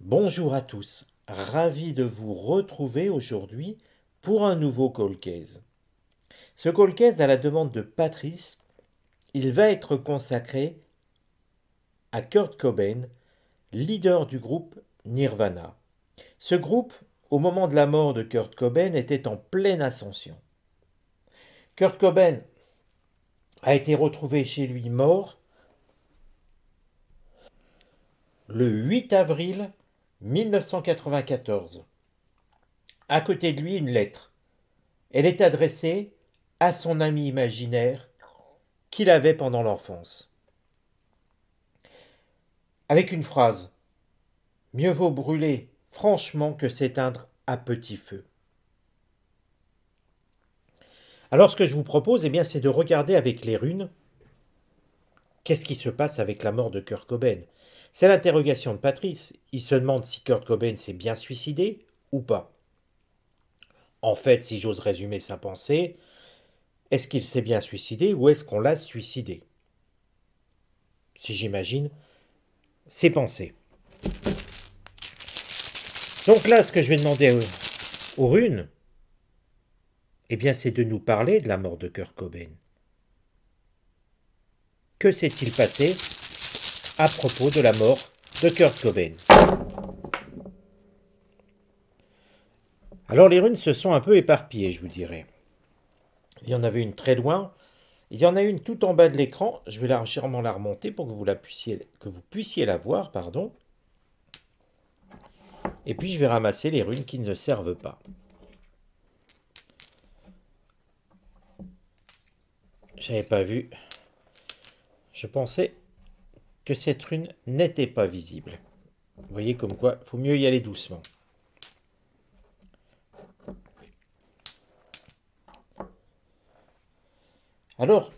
Bonjour à tous, ravi de vous retrouver aujourd'hui pour un nouveau call case. Ce call case, à la demande de Patrice, il va être consacré à Kurt Cobain, leader du groupe Nirvana. Ce groupe, au moment de la mort de Kurt Cobain, était en pleine ascension. Kurt Cobain a été retrouvé chez lui mort le 8 avril 1994. À côté de lui, une lettre. Elle est adressée à son ami imaginaire qu'il avait pendant l'enfance. Avec une phrase: mieux vaut brûler franchement que s'éteindre à petit feu. Alors ce que je vous propose, c'est de regarder avec les runes qu'est-ce qui se passe avec la mort de Kurt Cobain. C'est l'interrogation de Patrice. Il se demande si Kurt Cobain s'est bien suicidé ou pas. En fait, si j'ose résumer sa pensée, est-ce qu'il s'est bien suicidé ou est-ce qu'on l'a suicidé? Si j'imagine ses pensées. Donc là, ce que je vais demander aux runes, c'est de nous parler de la mort de Kurt Cobain. Que s'est-il passé à propos de la mort de Kurt Cobain? Alors les runes se sont un peu éparpillées, je vous dirais. Il y en avait une très loin, il y en a une tout en bas de l'écran. Je vais légèrement la remonter pour que vous puissiez la voir, pardon. Et puis je vais ramasser les runes qui ne servent pas. J'avais pas vu. Je pensais que cette rune n'était pas visible. Vous voyez comme quoi, il faut mieux y aller doucement. Alors,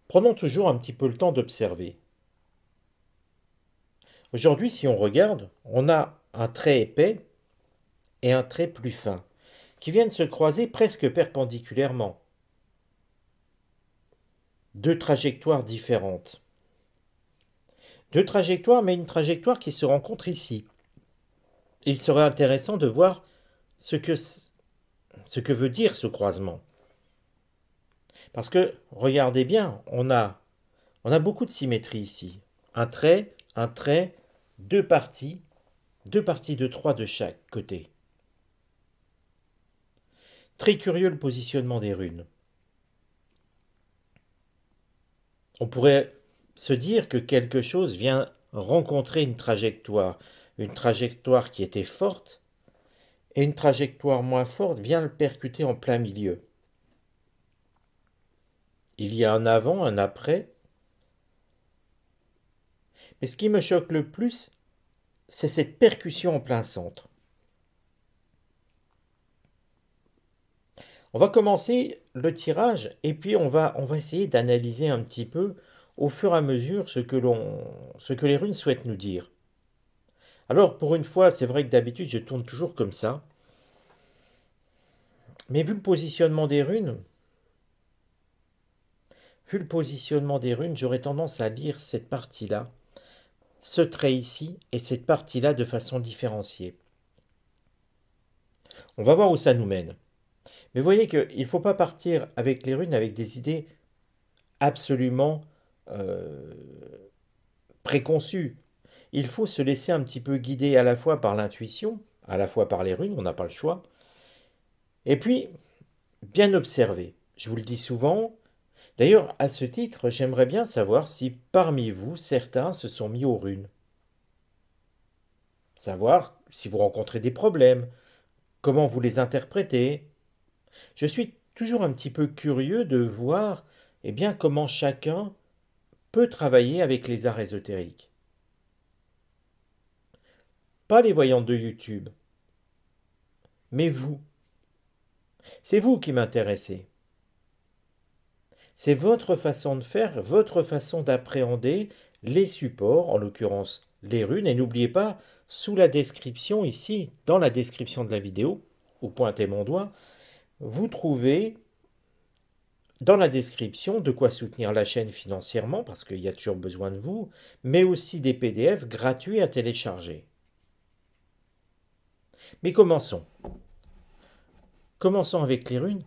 prenons toujours un petit peu le temps d'observer. Aujourd'hui, si on regarde, on a un trait épais et un trait plus fin, qui viennent se croiser presque perpendiculairement. Deux trajectoires différentes. Deux trajectoires, mais une trajectoire qui se rencontre ici. Il serait intéressant de voir ce que veut dire ce croisement. Parce que, regardez bien, on a beaucoup de symétrie ici. Un trait, deux parties de 3 de chaque côté. Très curieux le positionnement des runes. On pourrait se dire que quelque chose vient rencontrer une trajectoire qui était forte, et une trajectoire moins forte vient le percuter en plein milieu. Il y a un avant, un après. Mais ce qui me choque le plus, c'est cette percussion en plein centre. On va commencer le tirage et puis on va essayer d'analyser un petit peu au fur et à mesure ce que les runes souhaitent nous dire. Alors pour une fois, c'est vrai que d'habitude je tourne toujours comme ça. Mais vu le positionnement des runes, j'aurais tendance à lire cette partie-là, ce trait ici et cette partie-là de façon différenciée. On va voir où ça nous mène. Mais vous voyez qu'il ne faut pas partir avec les runes avec des idées absolument préconçues. Il faut se laisser un petit peu guider à la fois par l'intuition, à la fois par les runes, on n'a pas le choix. Et puis, bien observer. Je vous le dis souvent. D'ailleurs, à ce titre, j'aimerais bien savoir si parmi vous, certains se sont mis aux runes. Savoir si vous rencontrez des problèmes, comment vous les interprétez. Je suis toujours un petit peu curieux de voir comment chacun peut travailler avec les arts ésotériques. Pas les voyantes de YouTube, mais vous. C'est vous qui m'intéressez. C'est votre façon de faire, votre façon d'appréhender les supports, en l'occurrence les runes. Et n'oubliez pas, sous la description ici, dans la description de la vidéo, où pointez mon doigt, vous trouvez dans la description de quoi soutenir la chaîne financièrement, parce qu'il y a toujours besoin de vous, mais aussi des PDF gratuits à télécharger. Mais commençons. Commençons avec les runes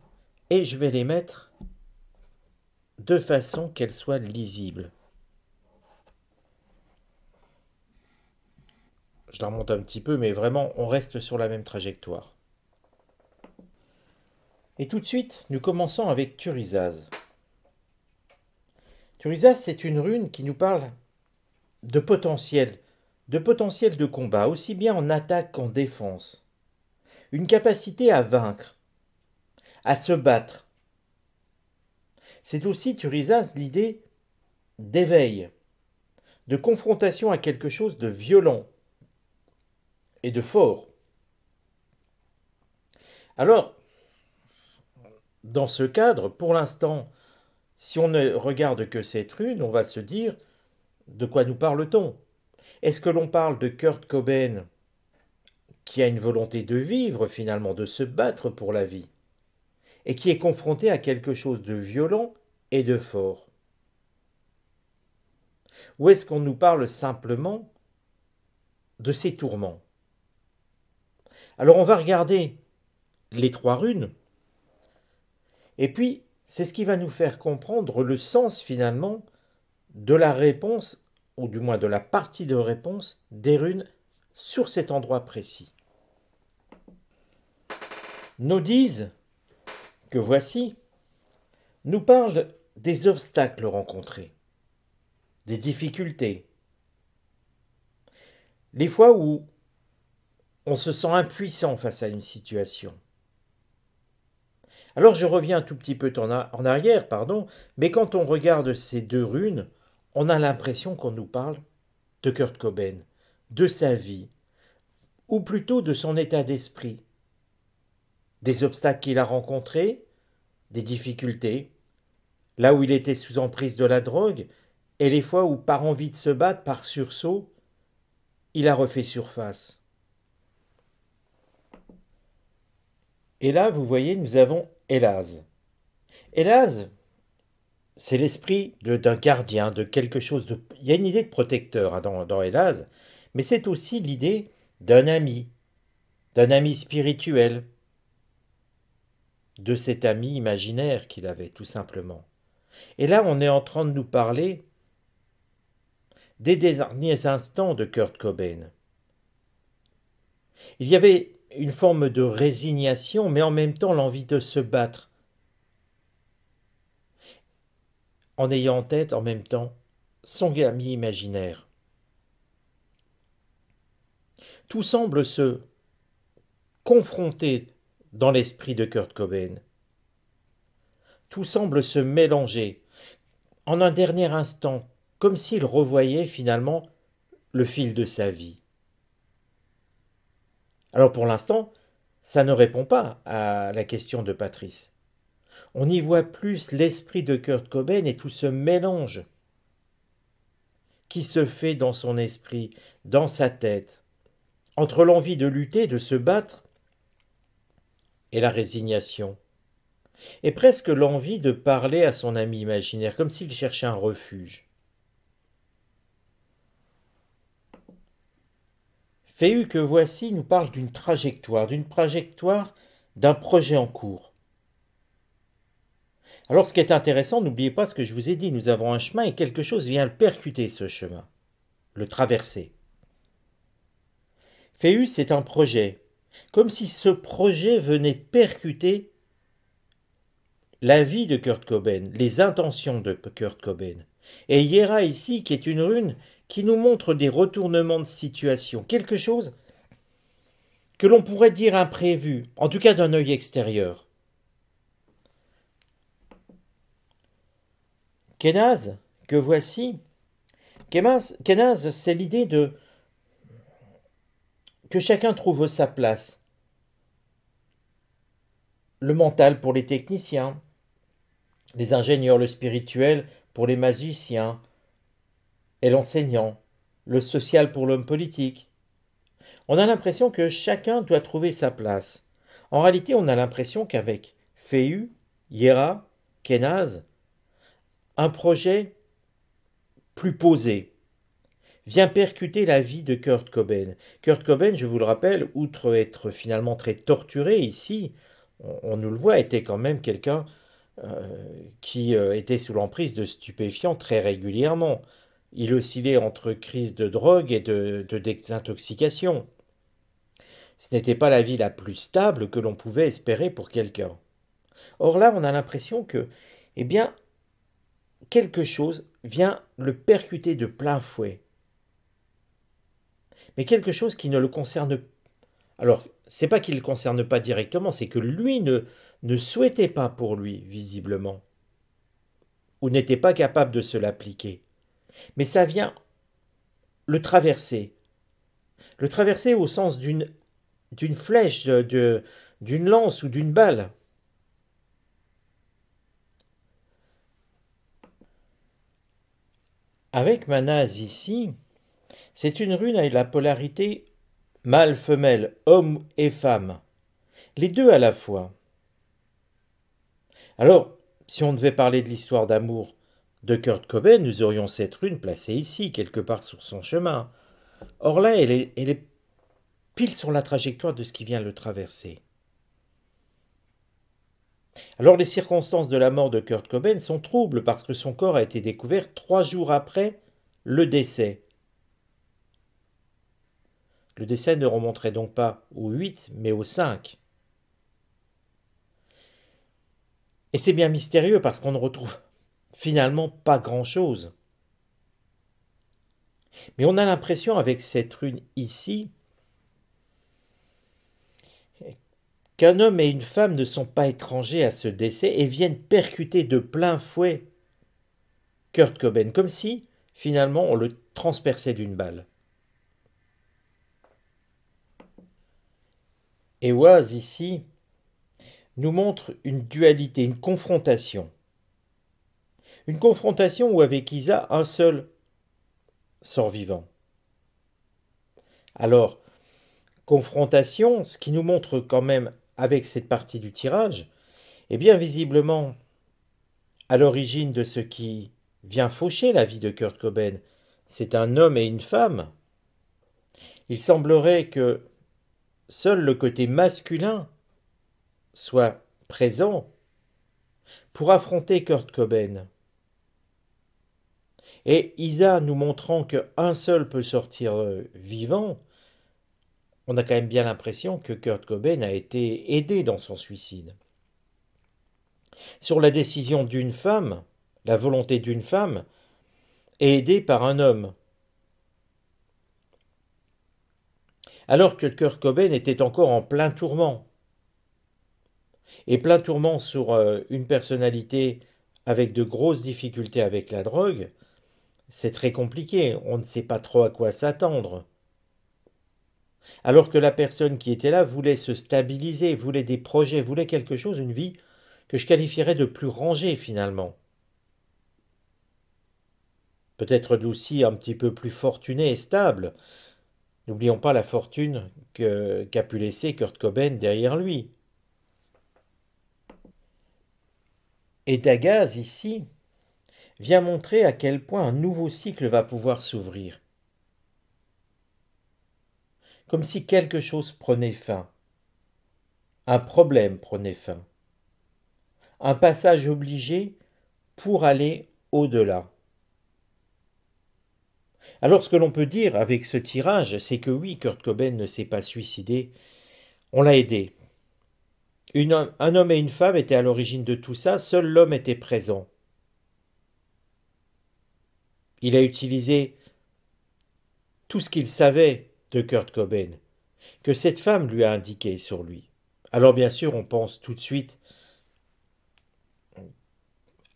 et je vais les mettre de façon qu'elles soient lisibles. Je la remonte un petit peu, mais vraiment, on reste sur la même trajectoire. Et tout de suite, nous commençons avec Turisaz. Turisaz, c'est une rune qui nous parle de potentiel de combat, aussi bien en attaque qu'en défense. Une capacité à vaincre, à se battre. C'est aussi, Turisaz, l'idée d'éveil, de confrontation à quelque chose de violent et de fort. Alors, dans ce cadre, pour l'instant, si on ne regarde que cette rune, on va se dire de quoi nous parle-t-on? Est-ce que l'on parle de Kurt Cobain qui a une volonté de vivre finalement, de se battre pour la vie, et qui est confronté à quelque chose de violent et de fort? Ou est-ce qu'on nous parle simplement de ses tourments? Alors on va regarder les trois runes, et puis c'est ce qui va nous faire comprendre le sens finalement de la réponse, ou du moins de la partie de réponse des runes sur cet endroit précis. Nous disent que voici nous parle des obstacles rencontrés, des difficultés, les fois où on se sent impuissant face à une situation. Alors je reviens un tout petit peu en arrière, mais quand on regarde ces deux runes, on a l'impression qu'on nous parle de Kurt Cobain, de sa vie, ou plutôt de son état d'esprit, des obstacles qu'il a rencontrés, des difficultés, là où il était sous emprise de la drogue, et les fois où, par envie de se battre, par sursaut, il a refait surface. Et là, vous voyez, nous avons Élaz. Élaz, c'est l'esprit d'un gardien, de quelque chose de... Il y a une idée de protecteur dans Élaz, mais c'est aussi l'idée d'un ami spirituel, de cet ami imaginaire qu'il avait, tout simplement. Et là, on est en train de nous parler des derniers instants de Kurt Cobain. Il y avait une forme de résignation, mais en même temps l'envie de se battre, en ayant en tête en même temps son ami imaginaire. Tout semble se confronter dans l'esprit de Kurt Cobain. Tout semble se mélanger en un dernier instant, comme s'il revoyait finalement le fil de sa vie. Alors pour l'instant, ça ne répond pas à la question de Patrice. On y voit plus l'esprit de Kurt Cobain et tout ce mélange qui se fait dans son esprit, dans sa tête, entre l'envie de lutter, de se battre, et la résignation, et presque l'envie de parler à son ami imaginaire, comme s'il cherchait un refuge. Féhu que voici nous parle d'une trajectoire d'un projet en cours. Alors ce qui est intéressant, n'oubliez pas ce que je vous ai dit, nous avons un chemin et quelque chose vient le percuter ce chemin, le traverser. Féhu, c'est un projet, comme si ce projet venait percuter la vie de Kurt Cobain, les intentions de Kurt Cobain. Et Hiera ici, qui est une rune qui nous montre des retournements de situation, quelque chose que l'on pourrait dire imprévu, en tout cas d'un œil extérieur. Kenaz, que voici, Kenaz, c'est l'idée de que chacun trouve sa place. Le mental pour les techniciens, les ingénieurs, le spirituel pour les magiciens et l'enseignant, le social pour l'homme politique. On a l'impression que chacun doit trouver sa place. En réalité, on a l'impression qu'avec Féhu, Hiera, Kenaz, un projet plus posé, vient percuter la vie de Kurt Cobain. Kurt Cobain, je vous le rappelle, outre être finalement très torturé ici, on nous le voit, était quand même quelqu'un qui était sous l'emprise de stupéfiants très régulièrement. Il oscillait entre crises de drogue et de désintoxication. Ce n'était pas la vie la plus stable que l'on pouvait espérer pour quelqu'un. Or là, on a l'impression que, eh bien, quelque chose vient le percuter de plein fouet. Mais quelque chose qui ne le concerne pas. Alors, c'est pas qu'il ne le concerne pas directement, c'est que lui ne souhaitait pas pour lui, visiblement, ou n'était pas capable de se l'appliquer. Mais ça vient le traverser au sens d'une flèche, d'une lance ou d'une balle. Avec Manaz ici, c'est une rune avec la polarité mâle-femelle, homme et femme, les deux à la fois. Alors, si on devait parler de l'histoire d'amour de Kurt Cobain, nous aurions cette rune placée ici, quelque part sur son chemin. Or là, elle est pile sur la trajectoire de ce qui vient le traverser. Alors les circonstances de la mort de Kurt Cobain sont troubles parce que son corps a été découvert 3 jours après le décès. Le décès ne remonterait donc pas au 8, mais au 5. Et c'est bien mystérieux parce qu'on ne retrouve finalement pas grand-chose. Mais on a l'impression avec cette rune ici qu'un homme et une femme ne sont pas étrangers à ce décès et viennent percuter de plein fouet Kurt Cobain, comme si finalement on le transperçait d'une balle. Et Oaz ici nous montre une dualité, une confrontation. Une confrontation où avec Isa, un seul sort vivant. Alors, confrontation, ce qui nous montre quand même avec cette partie du tirage, eh bien visiblement, à l'origine de ce qui vient faucher la vie de Kurt Cobain, c'est un homme et une femme. Il semblerait que seul le côté masculin soit présent pour affronter Kurt Cobain. Et Isa nous montrant qu'un seul peut sortir vivant, on a quand même bien l'impression que Kurt Cobain a été aidé dans son suicide. Sur la décision d'une femme, la volonté d'une femme, est aidée par un homme. Alors que Kurt Cobain était encore en plein tourment. Et plein tourment sur une personnalité avec de grosses difficultés avec la drogue, c'est très compliqué, on ne sait pas trop à quoi s'attendre. Alors que la personne qui était là voulait se stabiliser, voulait des projets, voulait quelque chose, une vie que je qualifierais de plus rangée finalement. Peut-être aussi un petit peu plus fortunée et stable. N'oublions pas la fortune qu'a pu laisser Kurt Cobain derrière lui. Et Dagaz, ici, vient montrer à quel point un nouveau cycle va pouvoir s'ouvrir. Comme si quelque chose prenait fin. Un problème prenait fin. Un passage obligé pour aller au-delà. Alors ce que l'on peut dire avec ce tirage, c'est que oui, Kurt Cobain ne s'est pas suicidé, on l'a aidé. Un homme et une femme étaient à l'origine de tout ça, seul l'homme était présent. Il a utilisé tout ce qu'il savait de Kurt Cobain, que cette femme lui a indiqué sur lui. Alors bien sûr, on pense tout de suite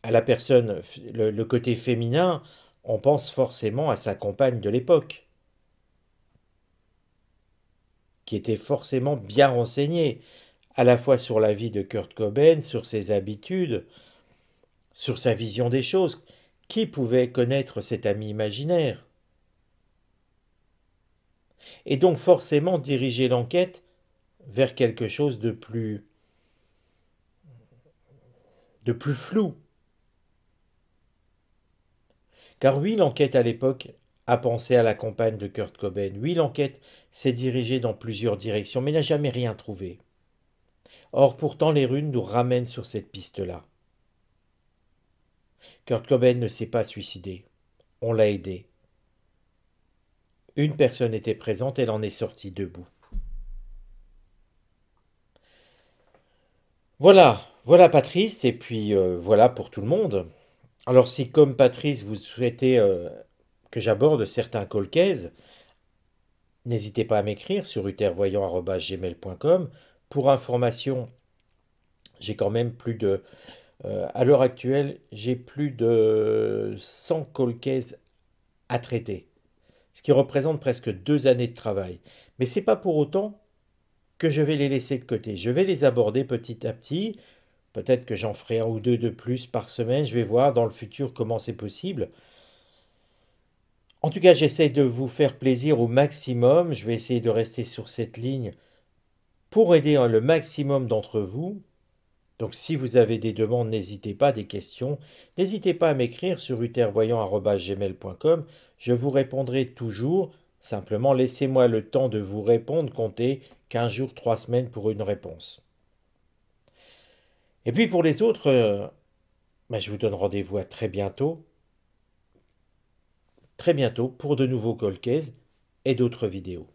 à la personne, le côté féminin, on pense forcément à sa compagne de l'époque, qui était forcément bien renseignée, à la fois sur la vie de Kurt Cobain, sur ses habitudes, sur sa vision des choses. Qui pouvait connaître cet ami imaginaire? Et donc forcément diriger l'enquête vers quelque chose de plus flou. Car oui, l'enquête à l'époque a pensé à la compagne de Kurt Cobain. Oui, l'enquête s'est dirigée dans plusieurs directions, mais n'a jamais rien trouvé. Or, pourtant, les runes nous ramènent sur cette piste-là. Kurt Cobain ne s'est pas suicidé. On l'a aidé. Une personne était présente, elle en est sortie debout. Voilà Patrice, et puis voilà pour tout le monde. Alors si comme Patrice vous souhaitez que j'aborde certains cold cases, n'hésitez pas à m'écrire sur uthervoyant@gmail.com. Pour information, j'ai quand même à l'heure actuelle, j'ai plus de 100 cold cases à traiter, ce qui représente presque 2 années de travail. Mais c'est pas pour autant que je vais les laisser de côté. Je vais les aborder petit à petit. Peut-être que j'en ferai un ou deux de plus par semaine. Je vais voir dans le futur comment c'est possible. En tout cas, j'essaie de vous faire plaisir au maximum. Je vais essayer de rester sur cette ligne pour aider le maximum d'entre vous. Donc si vous avez des demandes, n'hésitez pas, des questions, n'hésitez pas à m'écrire sur uthervoyant@gmail.com. Je vous répondrai toujours. Simplement, laissez-moi le temps de vous répondre. Comptez 15 jours, 3 semaines pour une réponse. Et puis pour les autres, je vous donne rendez-vous à très bientôt pour de nouveaux call cases et d'autres vidéos.